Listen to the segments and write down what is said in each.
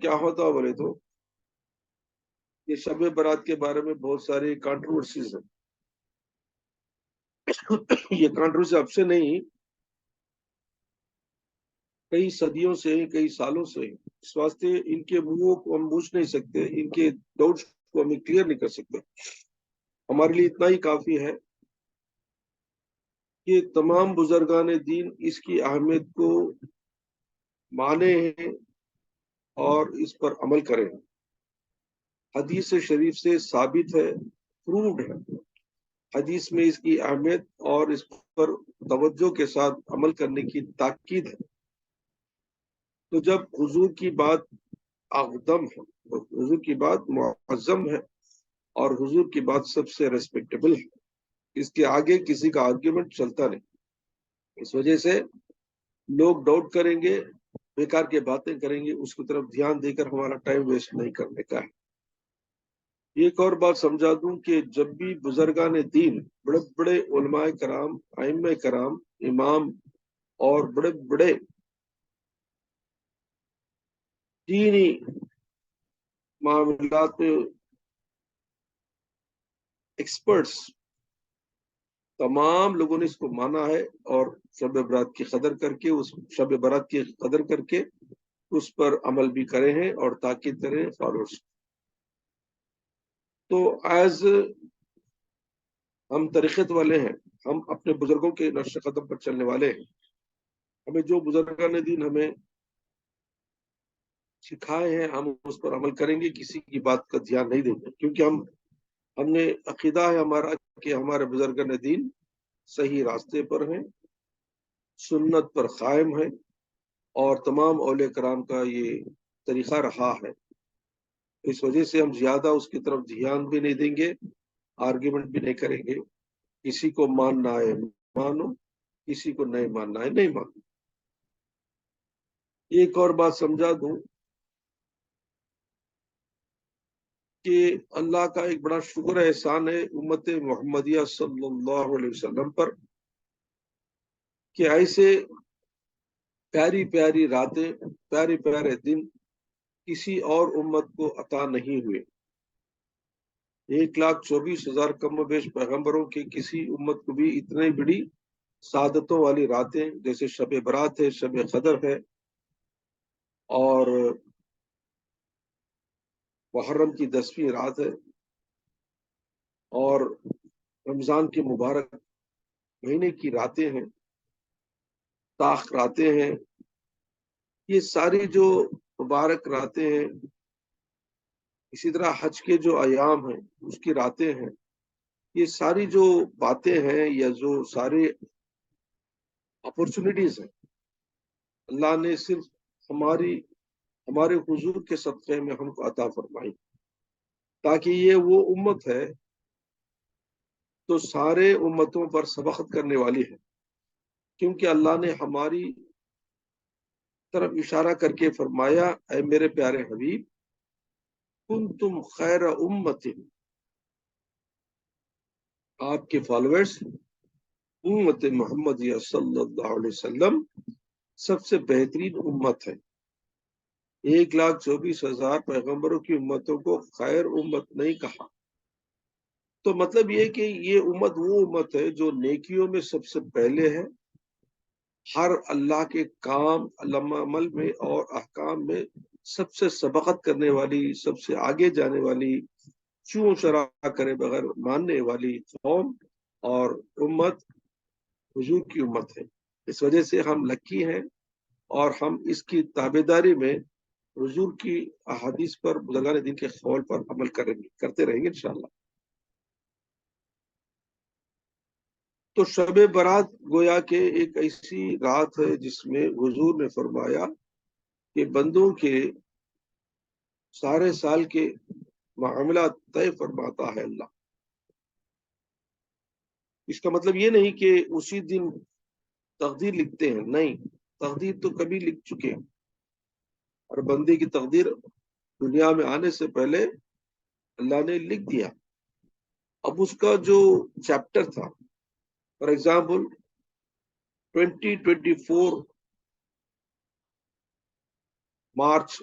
کیا ہوتا بولے تو یہ شب برات کے بارے میں بہت ساری کانٹروورسیز ہیں. یہ کانٹروورسی اب سے نہیں، کئی صدیوں سے، کئی سالوں سے. اس واسطے ان کے منہوں کو ہم بوجھ نہیں سکتے، ان کے ڈاؤٹس کو ہم کلیئر نہیں کر سکتے. ہمارے لیے اتنا ہی کافی ہے کہ تمام بزرگان دین اس کی اہمیت کو مانے ہیں اور اس پر عمل کریں. حدیث شریف سے ثابت ہے، پرووڈ ہے. حدیث میں اس کی اہمیت اور اس پر توجہ کے ساتھ عمل کرنے کی تاکید ہے. تو جب حضور کی بات اقدم ہے، حضور کی بات معظم ہے، اور حضور کی بات سب سے ریسپیکٹیبل ہے، اس کے آگے کسی کا آرگیومنٹ چلتا نہیں. اس وجہ سے لوگ ڈاؤٹ کریں گے، بیکار کے باتیں کریں گے، اس کی طرف دھیان دے کر ہمارا ٹائم ویسٹ نہیں کرنے کا ہے. ایک اور بات سمجھا دوں کہ جب بھی بزرگان دین، بڑے بڑے علماء کرام، ائمہ کرام، امام اور بڑے بڑے دینی معاملات میں ایکسپرٹس، تمام لوگوں نے اس کو مانا ہے اور شب برات کی قدر کر کے، اس شب برات کی قدر کر کے اس پر عمل بھی کرے ہیں اور تاکید کریں فالوورز. تو ایز ہم طریقت والے ہیں، ہم اپنے بزرگوں کے نقش قدم پر چلنے والے ہیں. ہمیں جو بزرگان دین ہمیں سکھائے ہیں ہم اس پر عمل کریں گے، کسی کی بات کا دھیان نہیں دیں گے، کیونکہ ہم نے عقیدہ ہے ہمارا کہ ہمارے بزرگان دین صحیح راستے پر ہیں، سنت پر قائم ہیں، اور تمام اولیاء کرام کا یہ طریقہ رہا ہے. اس وجہ سے ہم زیادہ اس کی طرف دھیان بھی نہیں دیں گے، آرگیومنٹ بھی نہیں کریں گے. کسی کو ماننا ہے مانو، کسی کو نہیں ماننا ہے نہیں مانو. ایک اور بات سمجھا دوں کہ اللہ کا ایک بڑا شکر احسان ہے امت محمدیہ صلی اللہ علیہ وسلم پر کہ ایسے پیاری پیاری راتیں، پیارے پیارے دن کسی اور امت کو عطا نہیں ہوئے. 1,24,000 کم و بیش پیغمبروں کی کسی امت کو بھی اتنی بڑی سعادتوں والی راتیں، جیسے شب برات ہے، شب قدر ہے، اور محرم کی 10ویں رات ہے، اور رمضان کے مبارک مہینے کی راتیں ہیں، طاق راتیں ہیں. یہ ساری جو مبارک راتیں ہیں، اسی طرح حج کے جو ایام ہیں اس کی راتیں ہیں، یہ ساری جو باتیں ہیں یا جو سارے اپرچونٹیز ہیں، اللہ نے صرف ہمارے حضور کے صدقے میں ہم کو عطا فرمائی، تاکہ یہ وہ امت ہے تو سارے امتوں پر سبقت کرنے والی ہے. کیونکہ اللہ نے ہماری طرف اشارہ کر کے فرمایا، اے میرے پیارے حبیب، کنتم خیر امت، آپ کے فالوورز امت محمدیہ صلی اللہ علیہ وسلم سب سے بہترین امت ہے. 1,24,000 پیغمبروں کی امتوں کو خیر امت نہیں کہا. تو مطلب یہ کہ یہ امت وہ امت ہے جو نیکیوں میں سب سے پہلے ہے، ہر اللہ کے کام عمل میں اور احکام میں سب سے سبقت کرنے والی، سب سے آگے جانے والی، چوں چرا کرے بغیر ماننے والی قوم اور امت حضور کی امت ہے. اس وجہ سے ہم لکی ہیں، اور ہم اس کی تابعداری میں حضور کی احادیث پر، بزرگان دین کے قول پر عمل کرتے رہیں گے انشاءاللہ. تو شب برات گویا کہ ایک ایسی رات ہے جس میں حضور نے فرمایا کہ بندوں کے سارے سال کے معاملات طے فرماتا ہے اللہ. اس کا مطلب یہ نہیں کہ اسی دن تقدیر لکھتے ہیں، نہیں، تقدیر تو کبھی لکھ چکے ہیں، اور بندے کی تقدیر دنیا میں آنے سے پہلے اللہ نے لکھ دیا. اب اس کا جو چیپٹر تھا، فار ایگزامپل 2024 مارچ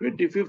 25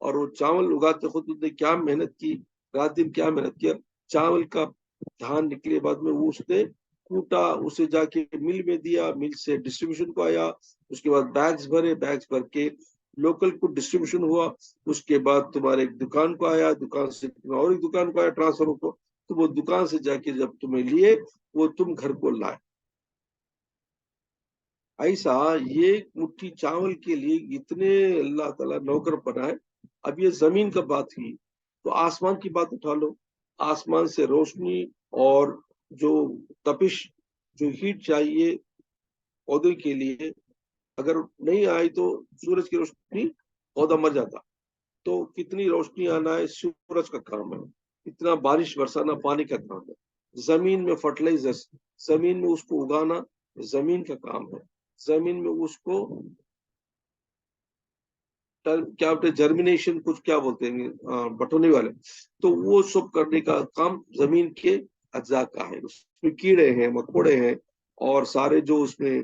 اور وہ چاول اگاتے خود نے کیا محنت کی، رات دن کیا محنت کیا، چاول کا دھان نکلے بعد میں وہ اس نے کوٹا، اسے جا کے مل میں دیا، مل سے ڈسٹریبیوشن کو آیا، اس کے بعد بیگز بھرے، بیگز بھر کے لوکل کو ڈسٹریبیوشن ہوا، اس کے بعد تمہارے ایک دکان کو آیا، دکان سے اور ایک دکان کو آیا ٹرانسفر کو، تو وہ دکان سے جا کے جب تمہیں لیے وہ تم گھر کو لائے۔ ایسا یہ مٹھی چاول کے لیے اتنے اللہ تعالیٰ نوکر بنائے۔ اب یہ زمین کا بات ہوئی تو آسمان کی بات اٹھا لو، آسمان سے روشنی اور جو تپش، جو ہیٹ چاہیے پودے کے لیے، اگر نہیں آئی تو سورج کی روشنی پودا مر جاتا، تو کتنی روشنی آنا ہے سورج کا کام ہے، اتنا بارش برسانا پانی کا کام ہے، زمین میں فرٹیلائزر، زمین میں اس کو اگانا زمین کا کام ہے، زمین میں اس کو کیا بولتے جرمینیشن، کچھ کیا بولتے ہیں بٹونے والے، تو وہ سب کرنے کا کام زمین کے اجزاء کا ہے، اس میں کیڑے ہیں، مکوڑے ہیں، اور سارے جو اس میں